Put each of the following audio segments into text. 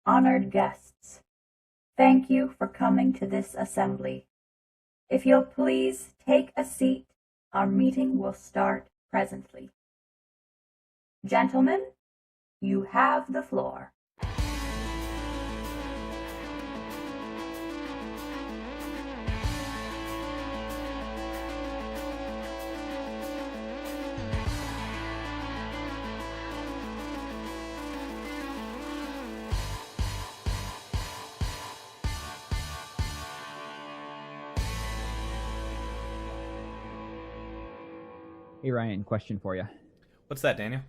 Honored guests, thank you for coming to this assembly. If you'll please take a seat, our meeting will start presently. Gentlemen, you have the floor. Hey Ryan, question for you. What's that, Daniel?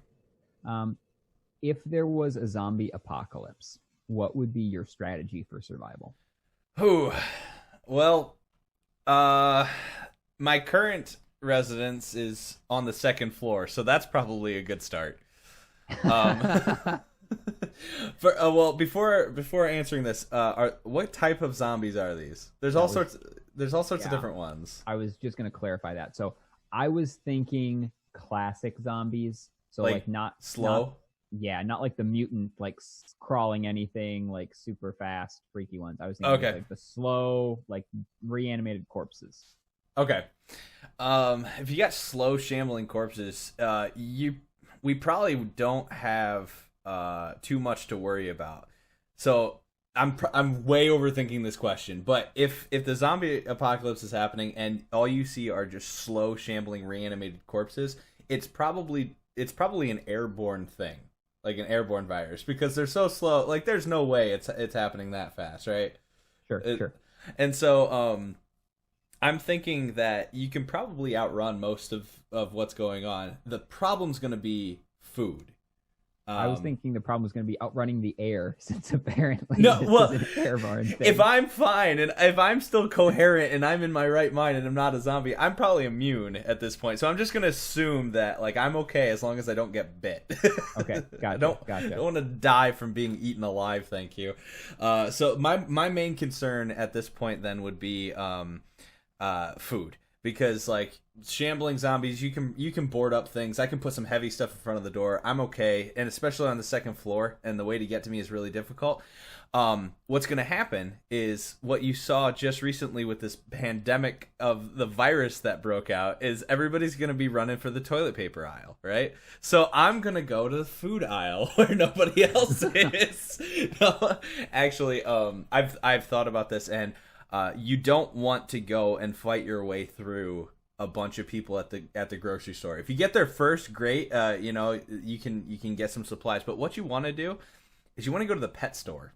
If there was a zombie apocalypse, what would be your strategy for survival? Who? Well, my current residence is on the second floor, so that's probably a good start. Um, before answering this, what type of zombies are these? There's all sorts of different ones. I was just going to clarify that. So I was thinking classic zombies. So like not slow. Not like the mutant, like crawling anything, like super fast, freaky ones. I was thinking like the slow, like reanimated corpses. Okay. If you got slow, shambling corpses, we probably don't have too much to worry about. So I'm way overthinking this question, but if the zombie apocalypse is happening and all you see are just slow, shambling, reanimated corpses, it's probably an airborne thing, like an airborne virus, because they're so slow. Like there's no way it's happening that fast, right? Sure. And so I'm thinking that you can probably outrun most of what's going on. The problem's going to be food. I was thinking the problem was going to be outrunning the air, since apparently this is an airborne thing. If I'm fine and if I'm still coherent and I'm in my right mind and I'm not a zombie, I'm probably immune at this point. So I'm just going to assume that like I'm okay as long as I don't get bit. Okay, gotcha. I don't want to die from being eaten alive, thank you. So my main concern at this point then would be food. Because like shambling zombies, you can board up things. I can put some heavy stuff in front of the door. I'm okay, and especially on the second floor, and the way to get to me is really difficult. What's going to happen is what you saw just recently with this pandemic of the virus that broke out is everybody's going to be running for the toilet paper aisle, right? So I'm going to go to the food aisle where nobody else is. No, actually, I've thought about this, and you don't want to go and fight your way through a bunch of people at the grocery store. If you get there first, great. You can get some supplies. But what you want to do is you want to go to the pet store,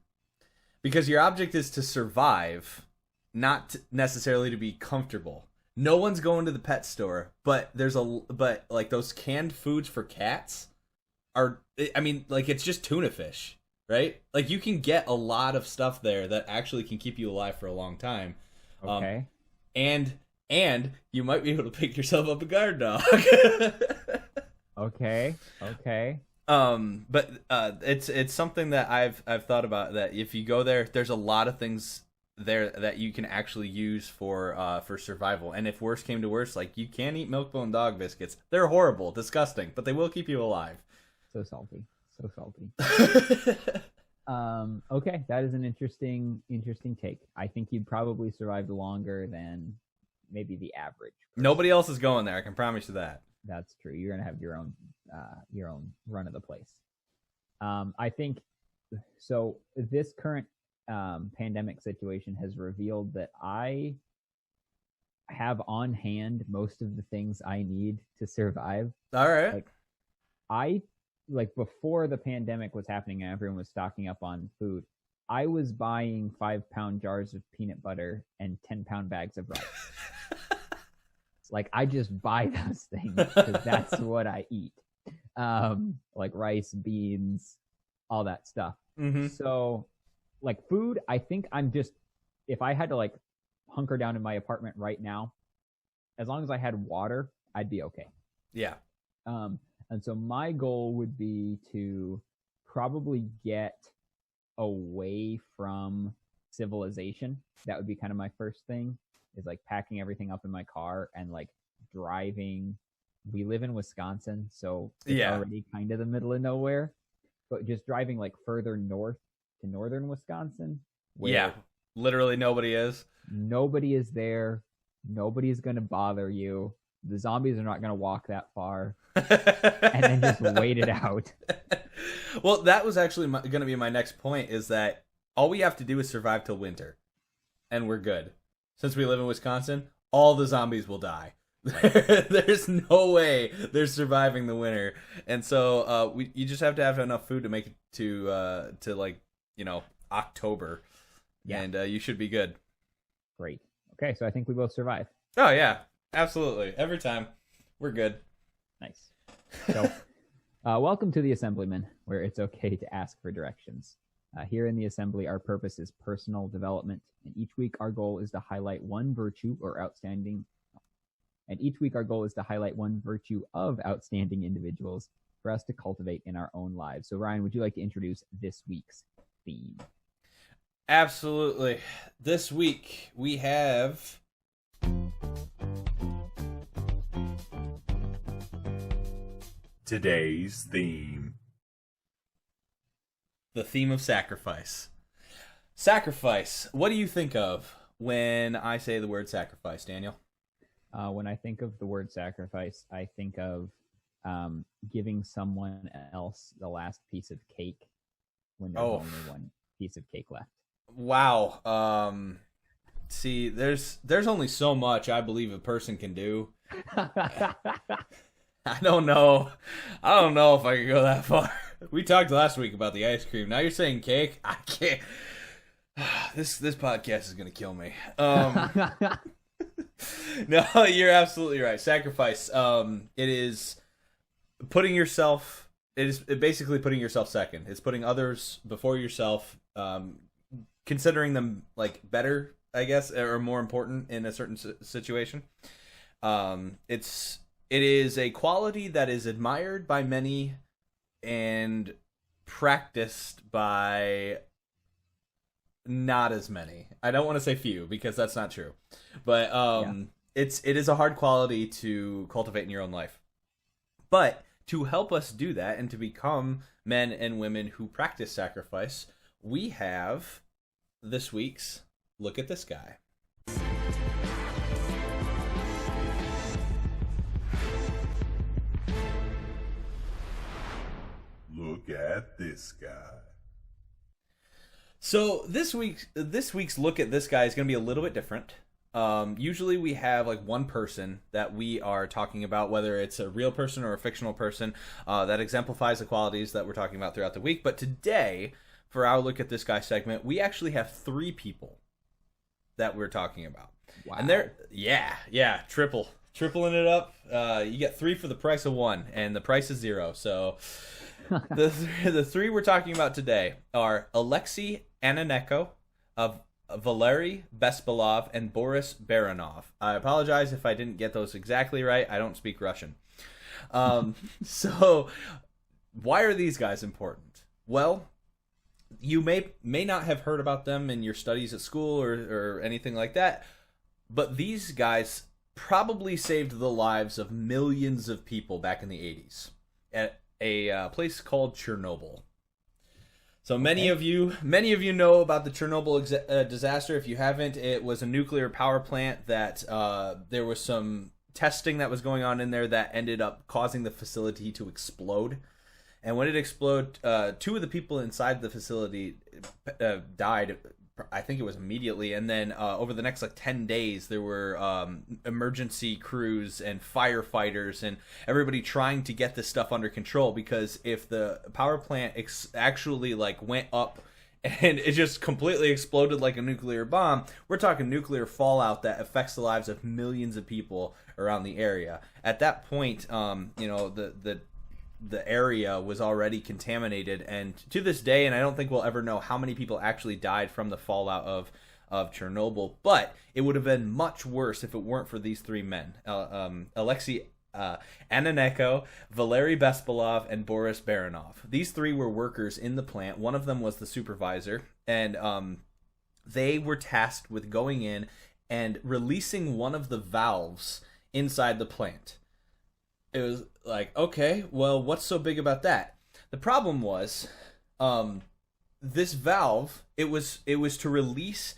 because your object is to survive, not necessarily to be comfortable. No one's going to the pet store, but like those canned foods for cats are. I mean, like it's just tuna fish. Right? Like, you can get a lot of stuff there that actually can keep you alive for a long time. Okay. And you might be able to pick yourself up a guard dog. Okay. But it's something that I've thought about, that if you go there, there's a lot of things there that you can actually use for survival. And if worse came to worse, like, you can eat Milk-Bone dog biscuits. They're horrible, disgusting, but they will keep you alive. So salty. Okay, that is an interesting take. I think you'd probably survive longer than maybe the average person. Nobody else is going there, I can promise you that. That's true. You're gonna have your own run of the place. I think so. This current pandemic situation has revealed that I have on hand most of the things I need to survive. All right. Like before the pandemic was happening and everyone was stocking up on food, I was buying 5-pound jars of peanut butter and 10-pound bags of rice. Like, I just buy those things because that's what I eat. Like rice, beans, all that stuff. Mm-hmm. So like food, I think if I had to like hunker down in my apartment right now, as long as I had water, I'd be okay. Yeah. And so my goal would be to probably get away from civilization. That would be kind of my first thing, is like packing everything up in my car and like driving. We live in Wisconsin, so it's already kind of the middle of nowhere, but just driving like further north to northern Wisconsin, where Yeah, literally nobody is. nobody is there. Nobody's going to bother you. The zombies are not going to walk that far. And then just wait it out. Well, that was actually going to be my next point, is that all we have to do is survive till winter, and we're good. Since we live in Wisconsin, all the zombies will die. There's no way they're surviving the winter, and so you just have to have enough food to make it to like, October, and you should be good. Great. Okay, so I think we both survive. Oh yeah, absolutely. Every time, we're good. Nice. So, welcome to the Assemblymen, where it's okay to ask for directions. Here in the Assembly, our purpose is personal development, and each week our goal is to highlight one virtue of outstanding individuals for us to cultivate in our own lives. So, Ryan, would you like to introduce this week's theme? Absolutely. This week we have today's theme. The theme of sacrifice. Sacrifice. What do you think of when I say the word sacrifice, Daniel? When I think of the word sacrifice, I think of giving someone else the last piece of cake when there's only one piece of cake left. Wow. See, there's only so much I believe a person can do. I don't know if I could go that far. We talked last week about the ice cream. Now you're saying cake? I can't. This podcast is gonna kill me. No, you're absolutely right. Sacrifice. It is putting yourself. It is basically putting yourself second. It's putting others before yourself. Considering them like better, I guess, or more important in a certain situation. It is a quality that is admired by many and practiced by not as many. I don't want to say few because that's not true, but it is a hard quality to cultivate in your own life. But to help us do that and to become men and women who practice sacrifice, we have this week's Look at This Guy. Look at this guy. So this week's Look at This Guy is going to be a little bit different. Usually we have like one person that we are talking about, whether it's a real person or a fictional person, that exemplifies the qualities that we're talking about throughout the week. But today, for our Look at This Guy segment, we actually have 3 people that we're talking about. Wow. And they're, tripling it up. You get 3 for the price of 1, and the price is 0. So the 3 we're talking about today are Alexei Ananenko, Valery Bespalov, and Boris Baranov. I apologize if I didn't get those exactly right. I don't speak Russian. So why are these guys important? Well, you may not have heard about them in your studies at school or anything like that, but these guys probably saved the lives of millions of people back in the 80s at a place called Chernobyl. So many of you know about the Chernobyl disaster. If you haven't, it was a nuclear power plant that there was some testing that was going on in there that ended up causing the facility to explode. And when it exploded, 2 of the people inside the facility died. I think it was immediately. And then over the next 10 days, there were emergency crews and firefighters and everybody trying to get this stuff under control. Because if the power plant actually went up and it just completely exploded like a nuclear bomb, we're talking nuclear fallout that affects the lives of millions of people around the area. At that point, the area was already contaminated, and to this day, and I don't think we'll ever know how many people actually died from the fallout of Chernobyl, but it would have been much worse if it weren't for these 3 men, Alexei Ananenko, Valery Bespalov, and Boris Baranov. These 3 were workers in the plant. One of them was the supervisor, and they were tasked with going in and releasing one of the valves inside the plant. It was like, okay, well, what's so big about that? The problem was, this valve, it was to release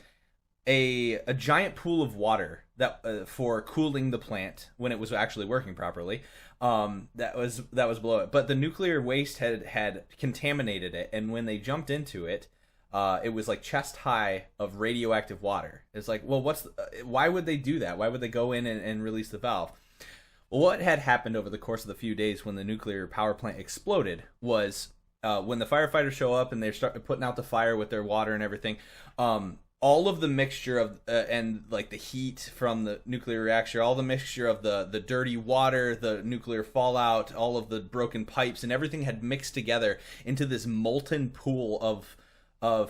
a giant pool of water that for cooling the plant when it was actually working properly. That was below it, but the nuclear waste had contaminated it, and when they jumped into it, it was like chest high of radioactive water. It's like, well, why would they do that? Why would they go in and release the valve? Well, what had happened over the course of the few days when the nuclear power plant exploded was when the firefighters show up and they start putting out the fire with their water and everything, all of the mixture of and like the heat from the nuclear reactor, all the mixture of the dirty water, the nuclear fallout, all of the broken pipes, and everything had mixed together into this molten pool of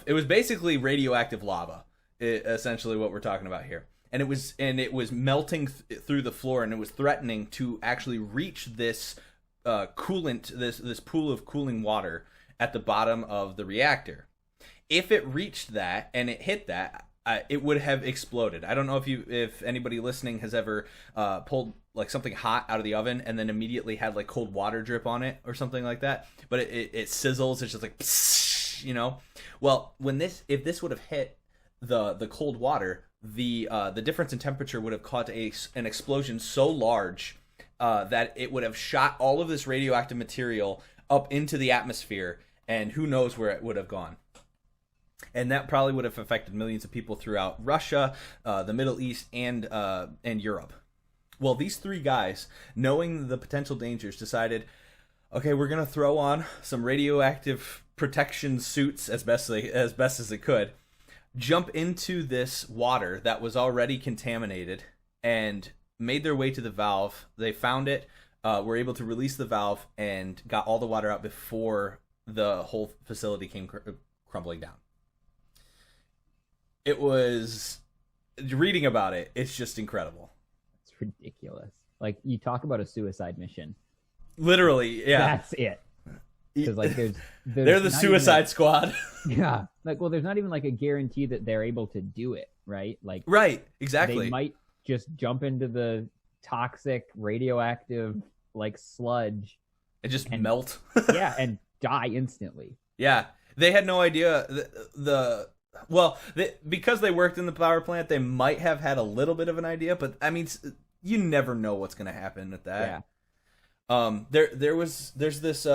it was basically radioactive lava, essentially what we're talking about here. And it was melting through the floor, and it was threatening to actually reach this coolant, this pool of cooling water at the bottom of the reactor. If it reached that and it hit that, it would have exploded. I don't know if anybody listening has ever pulled like something hot out of the oven and then immediately had like cold water drip on it or something like that. But it sizzles. It's just like, psst, you know. Well, if this would have hit the cold water, the difference in temperature would have caused an explosion so large that it would have shot all of this radioactive material up into the atmosphere, and who knows where it would have gone. And that probably would have affected millions of people throughout Russia, the Middle East, and Europe. Well, these three guys, knowing the potential dangers, decided, okay, we're going to throw on some radioactive protection suits as best as it could, jump into this water that was already contaminated, and made their way to the valve. They found it, were able to release the valve, and got all the water out before the whole facility came crumbling down. It was, reading about it, it's just incredible. It's ridiculous. Like, you talk about a suicide mission. Literally, yeah. That's it. Because like they're the Suicide Squad. Yeah, like, well, there's not even like a guarantee that they're able to do it, right? Like, right, exactly. They might just jump into the toxic radioactive like sludge and just melt. Yeah, and die instantly. Yeah, they had no idea because they worked in the power plant, they might have had a little bit of an idea, but I mean, you never know what's going to happen with that. Yeah. There's this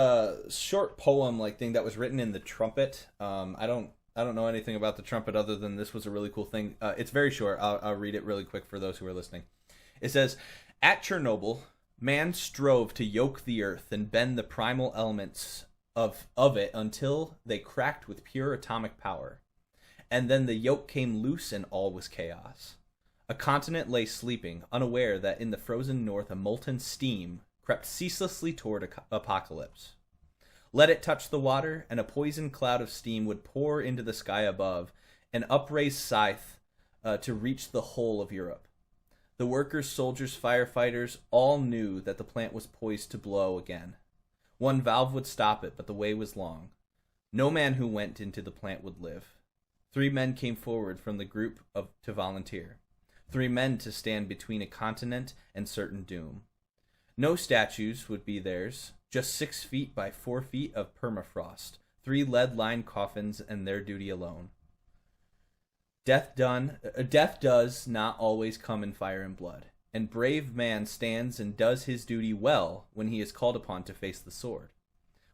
short poem like thing that was written in the trumpet. I don't know anything about the trumpet other than this was a really cool thing. It's very short. I'll read it really quick for those who are listening. It says, "At Chernobyl, man strove to yoke the earth and bend the primal elements of it until they cracked with pure atomic power. And then the yoke came loose and all was chaos. A continent lay sleeping, unaware that in the frozen north a molten steam crept ceaselessly toward apocalypse. Let it touch the water, and a poison cloud of steam would pour into the sky above, an upraised scythe to reach the whole of Europe. The workers, soldiers, firefighters all knew that the plant was poised to blow again. One valve would stop it, but the way was long. No man who went into the plant would live. 3 men came forward from the group to volunteer. 3 men to stand between a continent and certain doom. No statues would be theirs, just 6 feet by 4 feet of permafrost, 3 lead-lined coffins, and their duty alone. Death does not always come in fire and blood, and brave man stands and does his duty well when he is called upon to face the sword.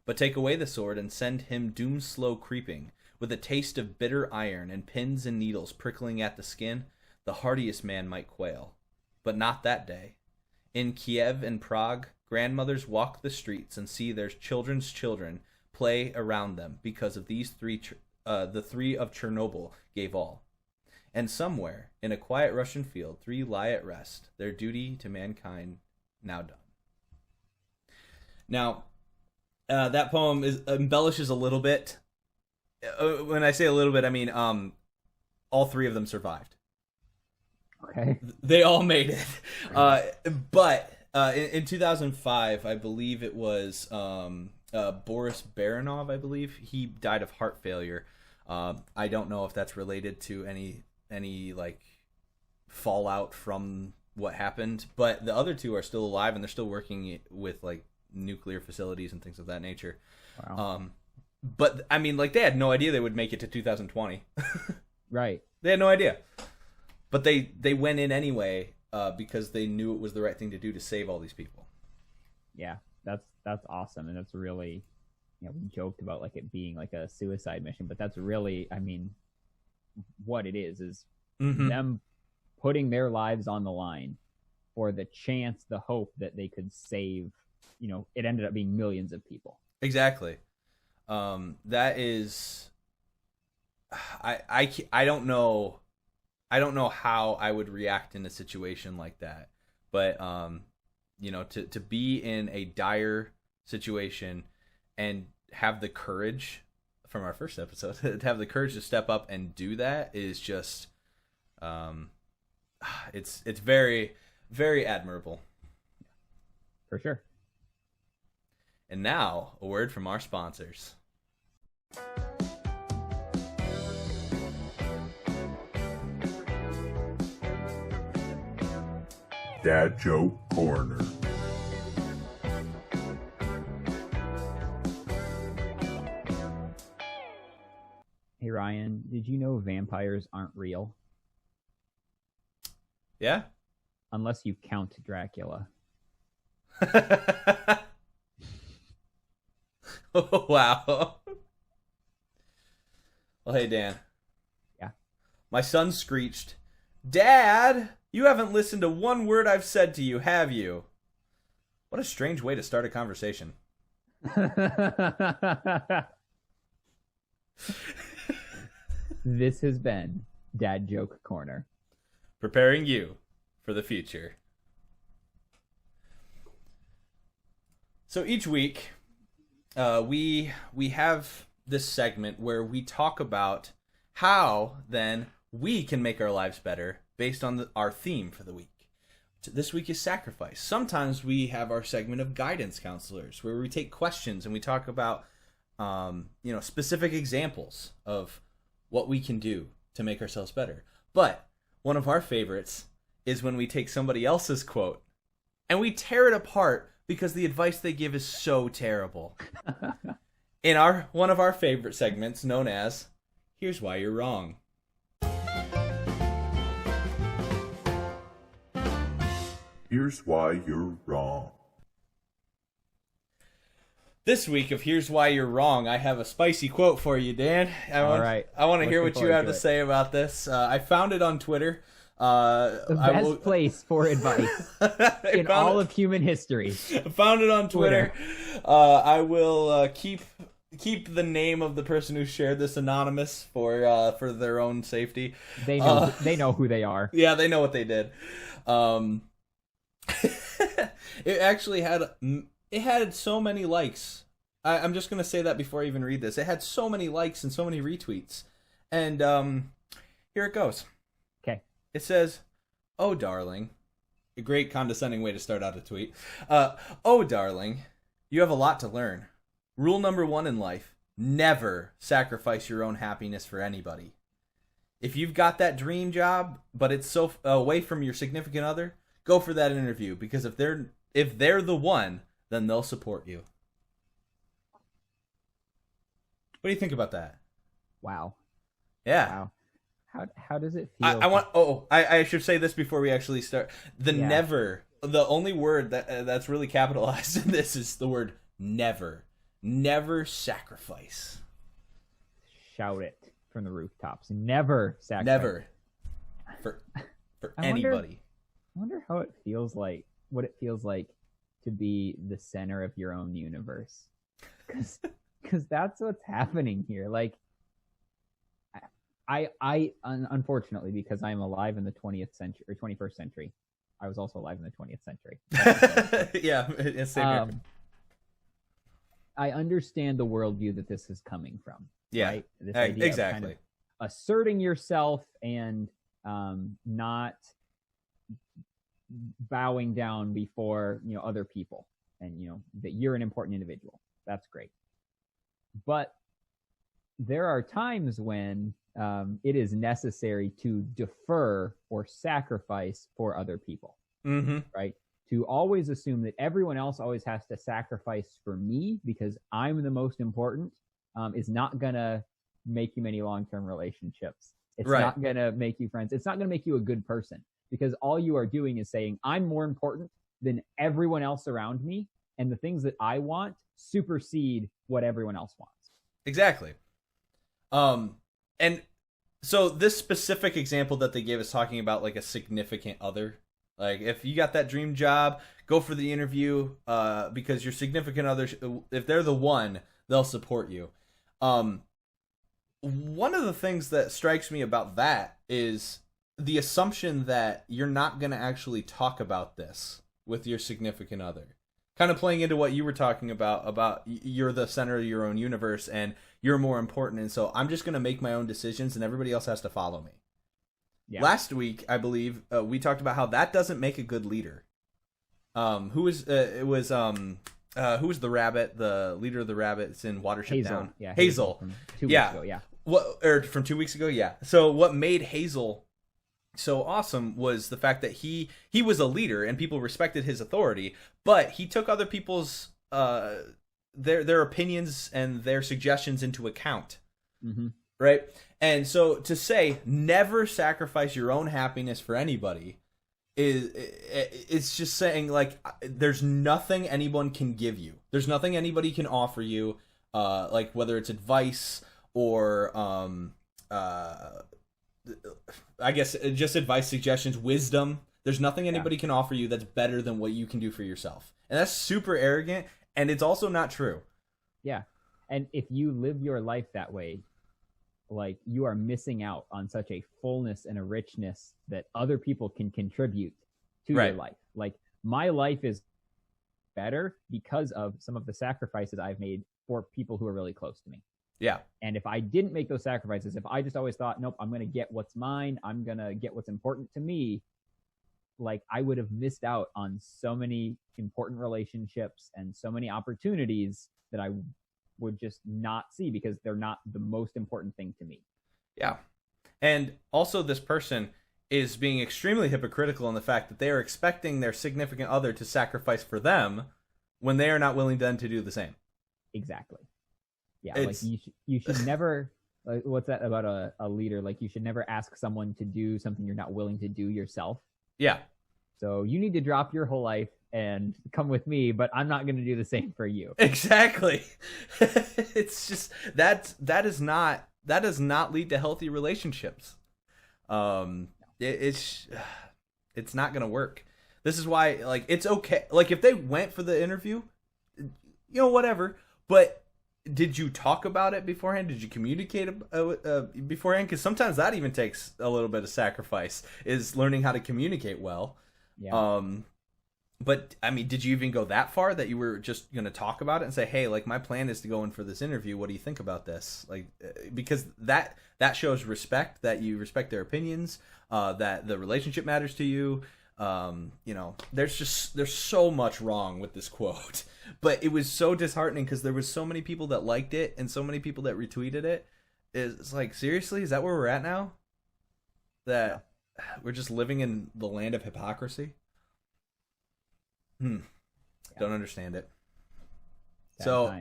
But take away the sword and send him doom slow creeping, with a taste of bitter iron and pins and needles prickling at the skin, the hardiest man might quail. But not that day. In Kiev and Prague, grandmothers walk the streets and see their children's children play around them because of these three. The 3 of Chernobyl gave all. And somewhere, in a quiet Russian field, 3 lie at rest, their duty to mankind now done." Now, that poem embellishes a little bit. When I say a little bit, I mean all 3 of them survived. Okay. They all made it. But in 2005, I believe it was Boris Baranov, I believe. He died of heart failure. I don't know if that's related to any like fallout from what happened, but the other 2 are still alive and they're still working with like nuclear facilities and things of that nature. Wow. But I mean, like, they had no idea they would make it to 2020. Right. They had no idea. But they went in anyway because they knew it was the right thing to do to save all these people. Yeah, that's awesome, and that's really, we joked about like it being like a suicide mission, but that's really, I mean, what it is them putting their lives on the line for the chance, the hope that they could save. It ended up being millions of people. Exactly. That is, I don't know. I don't know how I would react in a situation like that, but to be in a dire situation and have the courage from our first episode to have the courage to step up and do that is just, it's very, very admirable. For sure. And now, a word from our sponsors. Dad Joke Corner. Hey Ryan, did you know vampires aren't real? Yeah? Unless you count Dracula. Oh, wow. Well, hey, Dan. Yeah? My son screeched, "Dad, you haven't listened to one word I've said to you, have you?" What a strange way to start a conversation. This has been Dad Joke Corner. Preparing you for the future. So each week, we have this segment where we talk about how then we can make our lives better based on our theme for the week. This week is sacrifice. Sometimes we have our segment of guidance counselors where we take questions and we talk about specific examples of what we can do to make ourselves better. But one of our favorites is when we take somebody else's quote and we tear it apart because the advice they give is so terrible. In one of our favorite segments known as Here's Why You're Wrong. Here's why you're wrong. This week of Here's Why You're Wrong, I have a spicy quote for you, Dan. All right. I want to hear Looking what you have forward to to say about this. I found it on Twitter. The best place for advice in all of human history. I found it on Twitter. I will keep the name of the person who shared this anonymous for their own safety. They know who they are. Yeah, they know what they did. It actually had so many likes. I'm just gonna say that before I even read this. It had so many likes and so many retweets. And here it goes. Okay. It says, "Oh, darling." A great condescending way to start out a tweet. "Oh, darling, you have a lot to learn. Rule number 1 in life, never sacrifice your own happiness for anybody. If you've got that dream job, but it's so away from your significant other, go for that interview, because if they're the one, then they'll support you." What do you think about that? Wow. Yeah. Wow. How does it feel? I should say this before we actually start. Never. The only word that's really capitalized in this is the word never. Never sacrifice. Shout it from the rooftops. Never sacrifice. Never. For anybody. I wonder how it feels like, what it feels like to be the center of your own universe. Because that's what's happening here. Like, I unfortunately, because I'm alive in the 20th century or 21st century, I was also alive in the 20th century. Yeah, it's same here. I understand the worldview that this is coming from. Yeah, right? This idea exactly. of kind of asserting yourself and not bowing down before other people, and that you're an important individual. That's great. But there are times when it is necessary to defer or sacrifice for other people. Mm-hmm. Right? To always assume that everyone else always has to sacrifice for me because I'm the most important, is not gonna make you many long-term relationships. It's Right. not gonna make you friends. It's not gonna make you a good person, because all you are doing is saying, I'm more important than everyone else around me, and the things that I want supersede what everyone else wants. Exactly. And so this specific example that they gave is talking about like a significant other. Like if you got that dream job, go for the interview, because your significant other, if they're the one, they'll support you. One of the things that strikes me about that is the assumption that you're not going to actually talk about this with your significant other. Kind of playing into what you were talking about you're the center of your own universe and you're more important, and so I'm just going to make my own decisions and everybody else has to follow me. Yeah. Last week, I believe, we talked about how that doesn't make a good leader. Who was the rabbit, the leader of the rabbits in Watership Hazel. Down? Yeah, Hazel. From 2 weeks ago, yeah. From 2 weeks ago, yeah. So what made Hazel so awesome was the fact that he was a leader and people respected his authority, but he took other people's their opinions and their suggestions into account. Mm-hmm. Right? And so to say never sacrifice your own happiness for anybody it's just saying like there's nothing anyone can give you. There's nothing anybody can offer you, like whether it's advice or I guess just advice, suggestions, wisdom. There's nothing anybody can offer you that's better than what you can do for yourself. And that's super arrogant, and it's also not true. Yeah. And if you live your life that way, like you are missing out on such a fullness and a richness that other people can contribute to your life. Like my life is better because of some of the sacrifices I've made for people who are really close to me. Yeah. And if I didn't make those sacrifices, if I just always thought, nope, I'm going to get what's mine, I'm going to get what's important to me, like I would have missed out on so many important relationships and so many opportunities that I would just not see because they're not the most important thing to me. Yeah. And also this person is being extremely hypocritical in the fact that they are expecting their significant other to sacrifice for them when they are not willing then to do the same. Exactly. Yeah, like you should never, like, what's that about a leader? Like you should never ask someone to do something you're not willing to do yourself. Yeah. So you need to drop your whole life and come with me, but I'm not going to do the same for you. Exactly. It's just that does not lead to healthy relationships. It's not going to work. This is why, like, it's okay. Like if they went for the interview, whatever, but did you talk about it beforehand? Did you communicate beforehand? Because sometimes that even takes a little bit of sacrifice, is learning how to communicate well. Yeah. But I mean, did you even go that far that you were just going to talk about it and say, hey, like my plan is to go in for this interview. What do you think about this? Like, because that shows respect, that you respect their opinions, that the relationship matters to you. There's so much wrong with this quote, but it was so disheartening because there was so many people that liked it and so many people that retweeted it. It's like, seriously, is that where we're at now? That we're just living in the land of hypocrisy? Don't understand it. So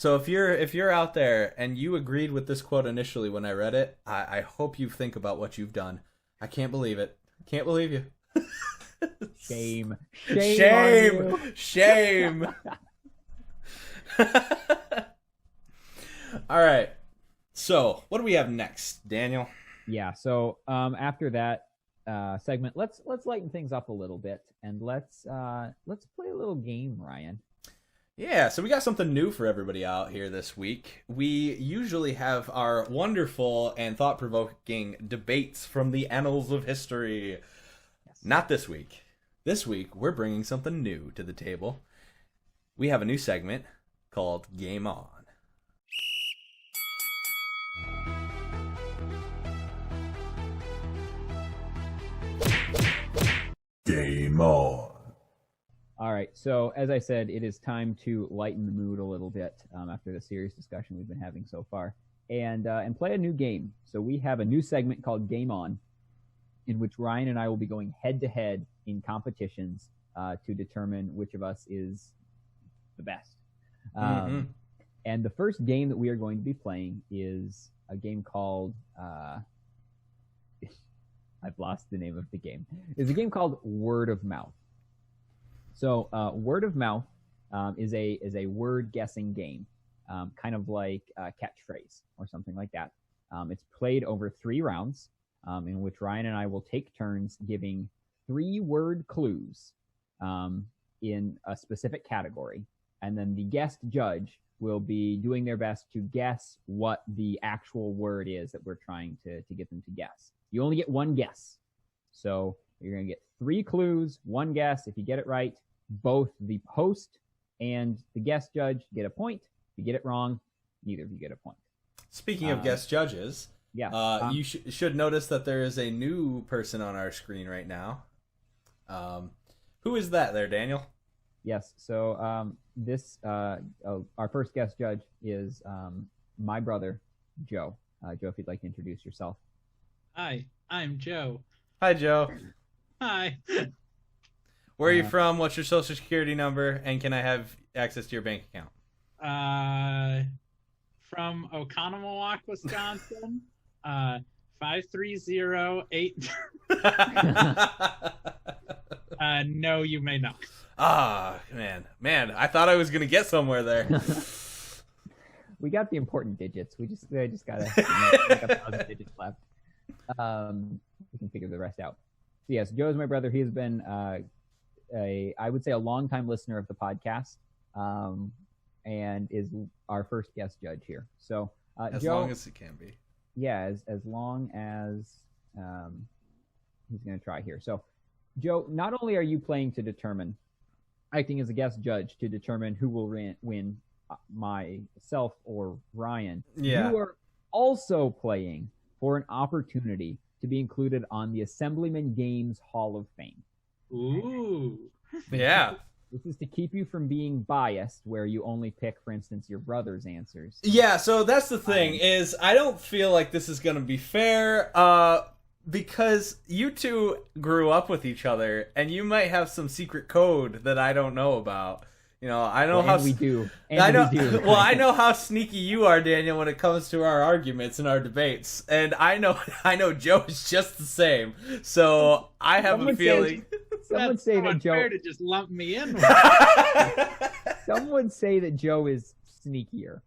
if you're out there and you agreed with this quote initially when I read it, I hope you think about what you've done. I can't believe it. Can't believe you. Shame. All right. So what do we have next, Daniel? Yeah. So after that segment, let's lighten things up a little bit and let's play a little game, Ryan. Yeah, so we got something new for everybody out here this week. We usually have our wonderful and thought-provoking debates from the annals of history. Yes. Not this week. This week, we're bringing something new to the table. We have a new segment called Game On. Game On. All right, so as I said, it is time to lighten the mood a little bit after the serious discussion we've been having so far, and play a new game. So we have a new segment called Game On, in which Ryan and I will be going head-to-head in competitions to determine which of us is the best. And the first game that we are going to be playing is a game called I've lost the name of the game. It's a game called Word of Mouth. So Word of Mouth is a word guessing game, kind of like Catchphrase or something like that. It's played over 3 rounds, in which Ryan and I will take turns giving 3 word clues in a specific category, and then the guest judge will be doing their best to guess what the actual word is that we're trying to get them to guess. You only get 1 guess. So you're going to get 3 clues, 1 guess. If you get it right, both the host and the guest judge get a point. If you get it wrong, neither of you get a point. Speaking of guest judges, yeah, you should notice that there is a new person on our screen right now. Who is that there, Daniel? Yes. So our first guest judge is my brother, Joe. Joe, if you'd like to introduce yourself. Hi, I'm Joe. Hi, Joe. Hi. Where are you from? What's your social security number? And can I have access to your bank account? From Oconomowoc, Wisconsin. 5308. No, you may not. Ah, man, I thought I was gonna get somewhere there. We got the important digits. I just gotta make up all the digits left. We can figure the rest out. So yes, Joe is my brother. He has been I would say a long-time listener of the podcast, and is our first guest judge here. So as Joe, long as it can be. Yeah, as long as he's going to try here. So, Joe, not only are you playing to determine, acting as a guest judge to determine who will win, myself or Ryan, yeah. You are also playing for an opportunity to be included on the Assemblymen Games Hall of Fame. Ooh. Yeah. This is to keep you from being biased, where you only pick, for instance, your brother's answers. Yeah, so that's the thing, is I don't feel like this is going to be fair, because you two grew up with each other, and you might have some secret code that I don't know about. You know, I know how we do. I know. We do. Well, I know how sneaky you are, Daniel, when it comes to our arguments and our debates, and I know Joe is just the same. So I have a feeling. Someone say that Joe. Fair to just lump me in. Some would say that Joe is sneakier.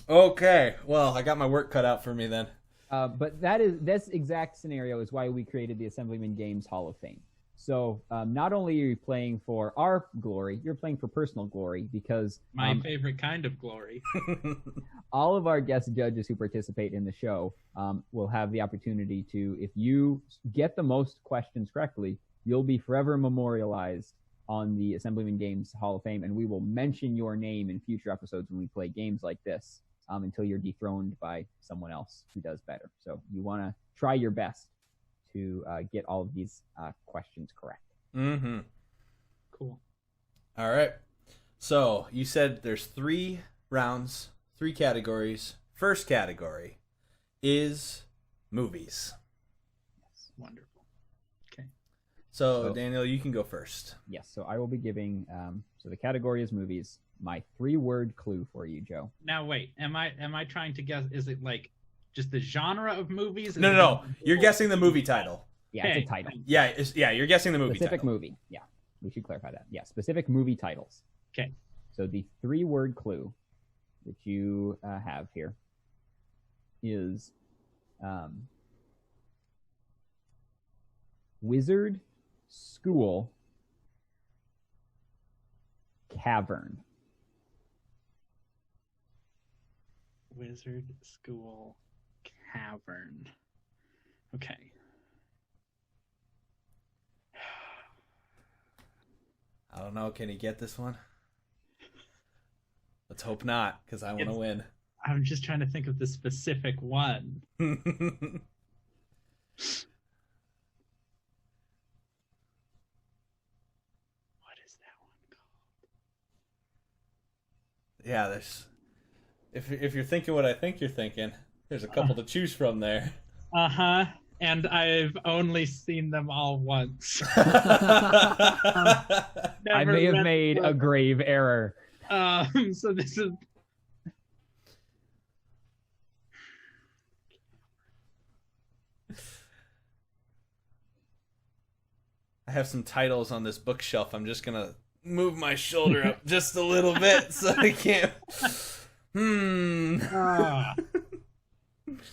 Okay. Well, I got my work cut out for me then. But this exact scenario is why we created the Assemblymen Games Hall of Fame. So not only are you playing for our glory, you're playing for personal glory, because my favorite kind of glory. All of our guest judges who participate in the show will have the opportunity to, if you get the most questions correctly, you'll be forever memorialized on the Assemblymen Games Hall of Fame, and we will mention your name in future episodes when we play games like this, until you're dethroned by someone else who does better. So you want to try your best to get all of these questions correct. Mm-hmm. Cool. All right. So you said there's 3 rounds, 3 categories. First category is movies. Yes. Wonderful. Okay. So Daniel, you can go first. Yes. So I will be giving. So the category is movies. My 3-word clue for you, Joe. Now wait. Am I trying to guess? Is it like just the genre of movies? No. You're guessing the movie title. Yeah, it's a title. Yeah, you're guessing the movie specific title. Movie. Yeah, we should clarify that. Yeah, specific movie titles. Okay. So the 3-word clue that you have here is Wizard School Cavern. Wizard School Cavern. Okay. I don't know. Can he get this one? Let's hope not, because I want to win. I'm just trying to think of the specific one. What is that one called? Yeah, there's. If you're thinking what I think you're thinking, there's a couple to choose from there. Uh-huh. And I've only seen them all once. I may have made a grave error. So this is I have some titles on this bookshelf. I'm just gonna move my shoulder up just a little bit so I can't. ah. It's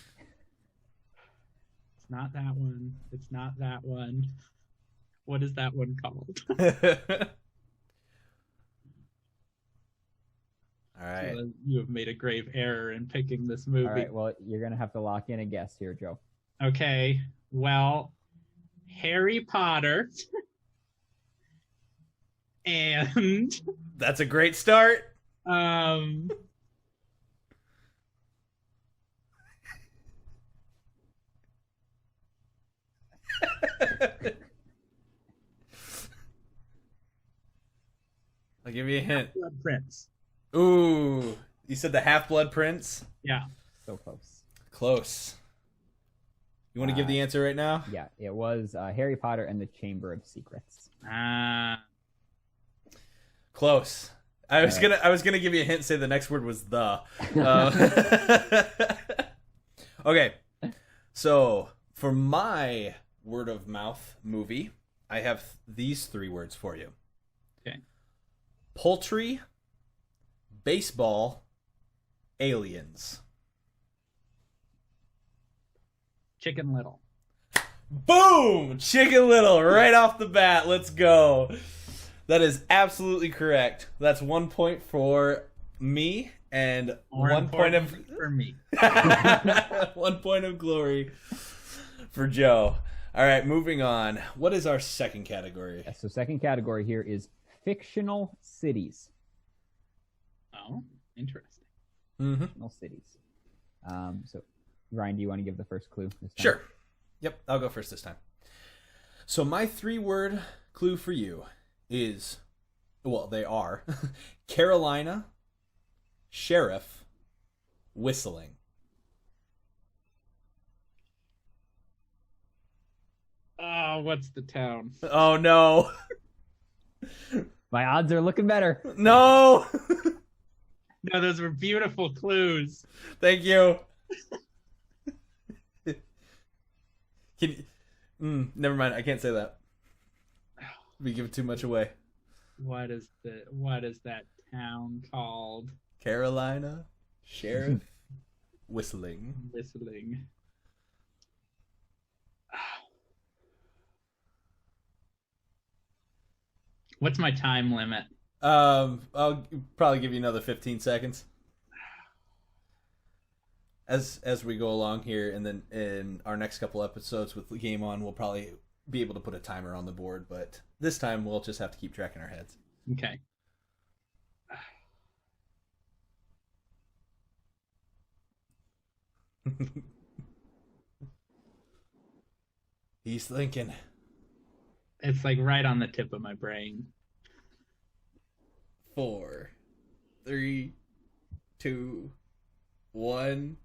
not that one. It's not that one. What is that one called? All right. So you have made a grave error in picking this movie. All right, well, you're going to have to lock in a guess here, Joe. Okay. Well, Harry Potter and That's a great start. I'll give you a hint. Blood Prince. Ooh, you said the Half-Blood Prince? Yeah. So close. Close. You want to give the answer right now? Yeah, it was Harry Potter and the Chamber of Secrets. Close. I was gonna give you a hint and say the next word was the. Okay. So for my word of mouth movie, I have these 3 words for you. Okay. Poultry, baseball, aliens. Chicken Little. Boom! Chicken Little right off the bat. Let's go. That is absolutely correct. That's 1 point for me and More 1 point of for me. 1 point of glory for Joe. All right, moving on. What is our second category? So second category here is fictional cities. Oh, interesting. Mm-hmm. Fictional cities. So, Ryan, do you want to give the first clue this time? Sure. Yep, I'll go first this time. So my 3-word clue for you is, well, they are Carolina, sheriff, whistling. Oh, what's the town? Oh, no. My odds are looking better. No. No, those were beautiful clues. Thank you. Can you... never mind. I can't say that. We give too much away. What is that town called? Carolina, sheriff, whistling. Whistling. What's my time limit? I'll probably give you another 15 seconds. As we go along here, and then in our next couple episodes with the game on, we'll probably be able to put a timer on the board, but this time we'll just have to keep track in our heads. Okay. He's thinking. It's like right on the tip of my brain. 4, 3, 2, 1.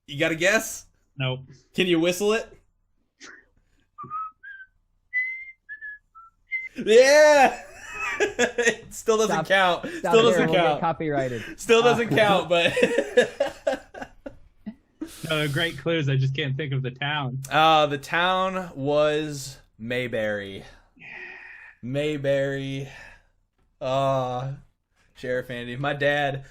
You got a guess? Nope. Can you whistle it? Yeah! It still doesn't count. Stop Still here, doesn't we'll get count. copyrighted. Still doesn't count, but No, great clues. I just can't think of the town. the town was Mayberry. Mayberry. Sheriff Andy. My dad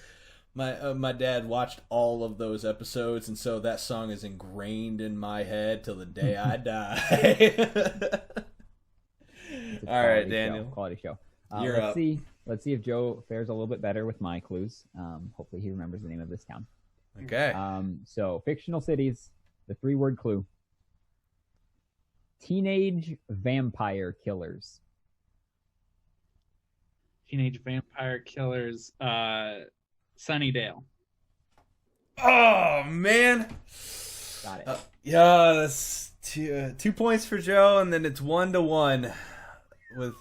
watched all of those episodes, and so that song is ingrained in my head till the day I die. All right, Daniel. Quality show. You're let's up. see. Let's see if Joe fares a little bit better with my clues. Hopefully he remembers the name of this town. Okay. So fictional cities. The 3-word clue. Teenage vampire killers. Teenage vampire killers. Sunnydale. Oh man. Got it. Yeah, that's 2 points for Joe, and then it's 1-1 with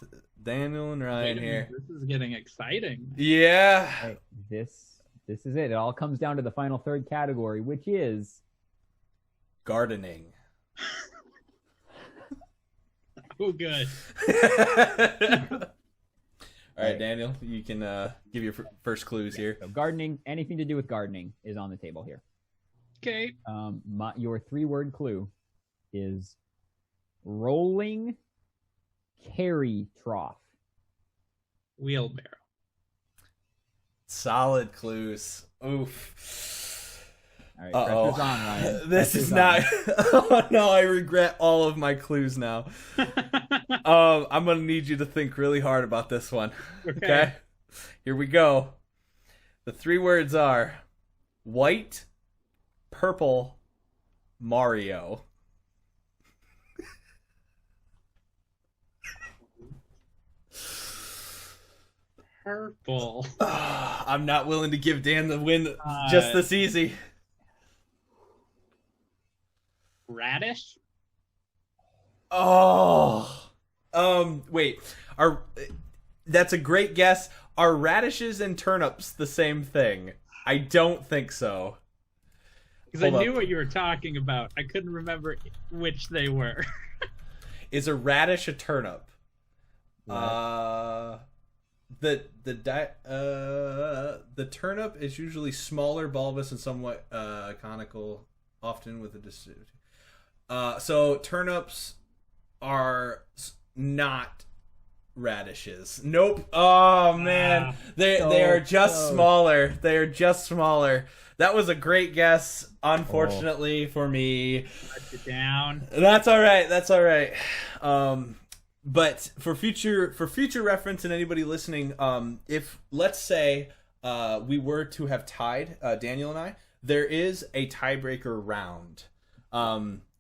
Daniel and Ryan here. This is getting exciting. Yeah. Right, this is it. It all comes down to the final 3rd category, which is Gardening. Oh, good. All right, Daniel, you can give your first clues here. So gardening, anything to do with gardening is on the table here. Okay. Your 3-word clue is rolling carry trough. Wheelbarrow. Solid clues. Oof. All right, pressure's on, Ryan. This is not. Oh no, I regret all of my clues now. I'm gonna need you to think really hard about this one. Okay? Here we go. The 3 words are white, purple, Mario. Purple. I'm not willing to give Dan the win just this easy. Radish. Oh. Wait. That's a great guess. Are radishes and turnips the same thing? I don't think so. Because I knew what you were talking about. I couldn't remember which they were. Is a radish a turnip? Right. The turnip is usually smaller, bulbous, and somewhat conical, often with a so turnips are not radishes. Nope. Oh man, they are just smaller. They are just smaller. That was a great guess. Unfortunately for me, Let you down. that's all right. That's all right. But for future reference and anybody listening, if let's say we were to have tied Daniel and I, there is a tiebreaker round.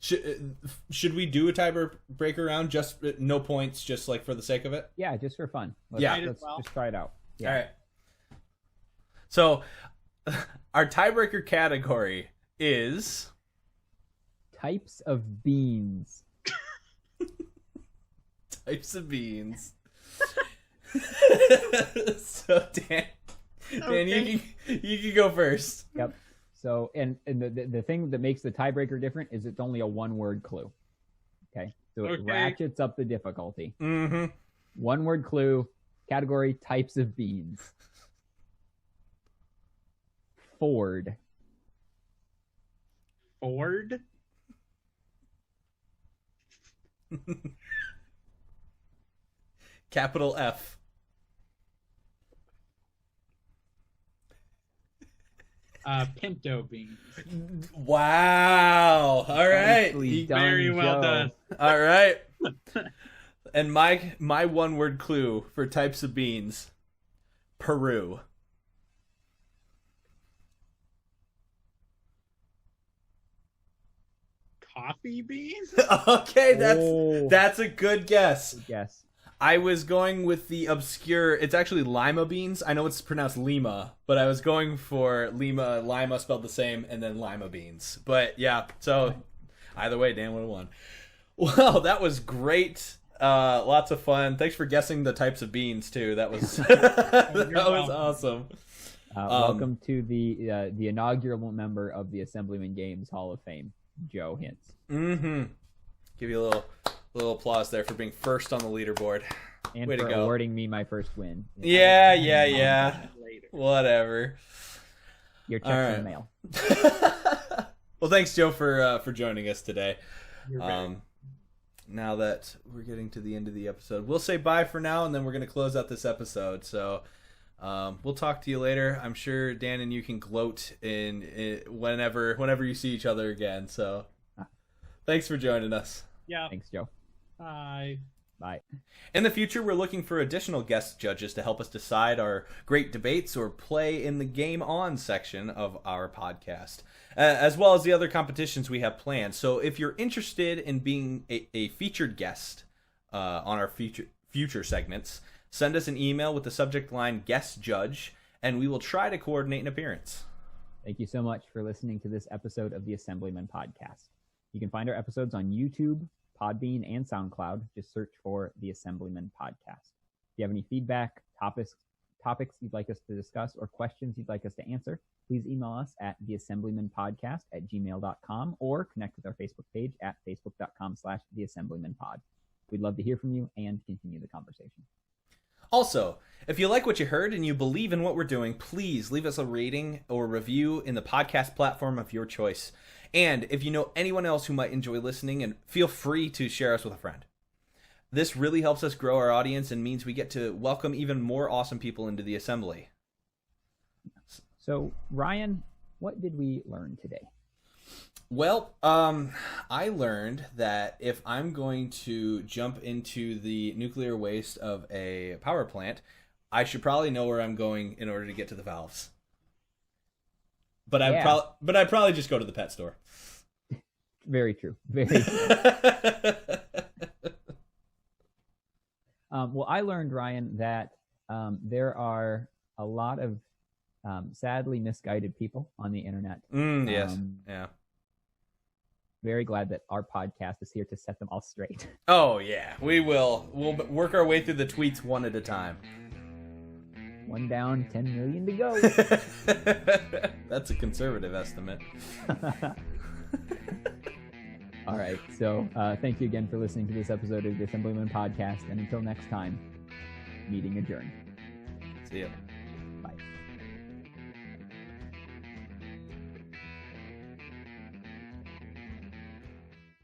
Should we do a tiebreaker round? Just no points, just like for the sake of it. Yeah, just for fun. Let's just try it out. Yeah. All right. So our tiebreaker category is types of beans. Types of beans. So Dan, you can go first. Yep. So and the thing that makes the tiebreaker different is it's only a 1-word clue. Okay. So it ratchets up the difficulty. Mm-hmm. 1-word clue. Category: types of beans. Ford. Ford. Capital F. Pinto beans. Wow. All right. Nicely done, Very well Joe. done. All right. And my 1-word clue for types of beans: Peru. Coffee beans. Okay, Oh. that's a good guess. Yes. I was going with the obscure. It's actually lima beans. I know it's pronounced lima, but I was going for lima spelled the same, and then lima beans. But yeah, so either way, Dan would have won. Well, that was great. Lots of fun. Thanks for guessing the types of beans too. That was that was awesome. Welcome to the inaugural member of the Assemblyman Games Hall of Fame, Joe Hintz. Mm-hmm. Give you a little applause there for being first on the leaderboard. And Way for to go. awarding me my first win. Yeah. Later. Whatever. Your check's All in the right. mail. Well, thanks, Joe, for joining us today. You're right. Now that we're getting to the end of the episode, we'll say bye for now, and then we're going to close out this episode. So we'll talk to you later. I'm sure Dan and you can gloat in whenever you see each other again. So thanks for joining us. Yeah. Thanks, Joe. Bye. Bye. In the future, we're looking for additional guest judges to help us decide our great debates or play in the Game On section of our podcast, as well as the other competitions we have planned. So if you're interested in being a featured guest on our future segments, send us an email with the subject line guest judge, and we will try to coordinate an appearance. Thank you so much for listening to this episode of the Assemblyman Podcast. You can find our episodes on YouTube, Podbean, and SoundCloud. Just search for the Assemblyman Podcast. If you have any feedback, topics you'd like us to discuss, or questions you'd like us to answer, please email us at theassemblymanpodcast@gmail.com or connect with our Facebook page at facebook.com/theassemblymanpod. We'd love to hear from you and continue the conversation. Also, if you like what you heard and you believe in what we're doing, please leave us a rating or review in the podcast platform of your choice. And if you know anyone else who might enjoy listening, and feel free to share us with a friend. This really helps us grow our audience and means we get to welcome even more awesome people into the assembly. So, Ryan, what did we learn today? Well, I learned that if I'm going to jump into the nuclear waste of a power plant, I should probably know where I'm going in order to get to the valves. But I'd probably just go to the pet store. Very true. Very true. Well, I learned, Ryan, that there are a lot of sadly misguided people on the internet. Yes. Yeah. Very glad that our podcast is here to set them all straight. Oh, yeah. We will. We'll work our way through the tweets one at a time. One down, 10 million to go. That's a conservative estimate. All right. So thank you again for listening to this episode of the Assemblymen podcast. And until next time, meeting adjourned. See ya.